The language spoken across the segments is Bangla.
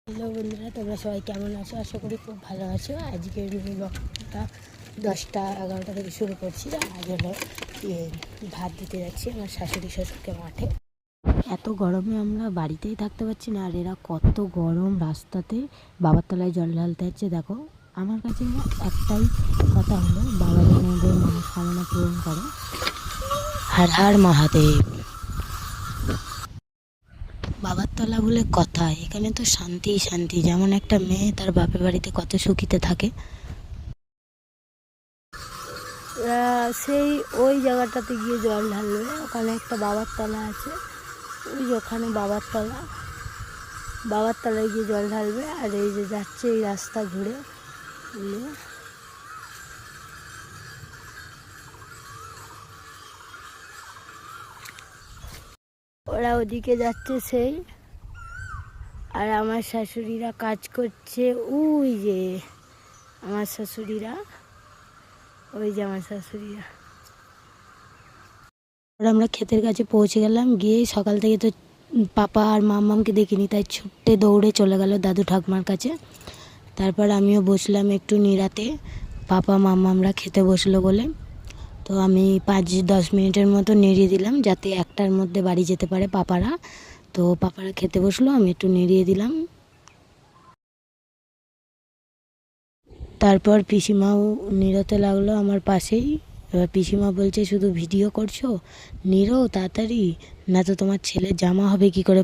হ্যালো বন্ধুরা, তোমরা সবাই কেমন আছো? আশা করি খুব ভালো আছো। আজকের মিনি ব্লগটা 10টা-11টা থেকে শুরু করছি। আজ হলো ভাত দিতে যাচ্ছি আমার শাশুড়ি শ্বশুরকে মাঠে। এত গরমে আমরা বাড়িতেই থাকতে পারছি না, আর এরা কত গরম রাস্তাতে বাবার তলায় জল ঢালতে যাচ্ছে। দেখো, আমার কাছে একটাই কথা হলো, বাবা যেন ওদের মনস্কামনা পূরণ করে। হর হর মহাদেব। বাবার তলা বলে কথা, এখানে তো শান্তিই শান্তি। যেমন একটা মেয়ে তার বাপের বাড়িতে কত সুখীতে থাকে, সেই ওই জায়গাটাতে গিয়ে জল ঢালবে। ওখানে একটা বাবার তলা আছে, ওই যে ওখানে বাবার তলায় গিয়ে জল ঢালবে। আর এই যে যাচ্ছে এই রাস্তা ঘুরে ওরা ওদিকে যাচ্ছে সেই। আর আমার শাশুড়িরা কাজ করছে, ওই যে আমার শাশুড়িরা আমরা ক্ষেতের কাছে পৌঁছে গেলাম। গিয়ে সকাল থেকে তো পাপা আর মাম্মামকে দেখিনি, তাই ছুটে দৌড়ে চলে গেল দাদু ঠাকুমার কাছে। তারপর আমিও বসলাম একটু নিরাতে, পাপা মাম্মামরা খেতে বসলো বলে। তো আমি 5-10 মিনিটের মতো নেড়িয়ে দিলাম, যাতে 1টার মধ্যে বাড়ি যেতে পারে পাপারা। তো পাপারা খেতে বসলো, আমি একটু নেড়িয়ে দিলাম। তারপর পিসিমাও নিরতে লাগলো আমার পাশেই। এবার পিসিমা বলছে, শুধু ভিডিও করছো, নিরো তাড়াতাড়ি, না তো তোমার ছেলের জামা হবে কি করে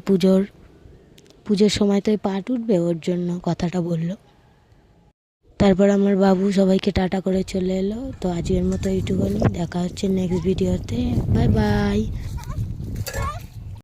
পুজোর সময় তো পাট উঠবে, ওর জন্য কথাটা বললো। তারপর আমার বাবু সবাইকে টাটা করে চলে এলো। তো আজকের মতো এইটুকুনি, দেখা হচ্ছে নেক্সট ভিডিওতে। Bye bye.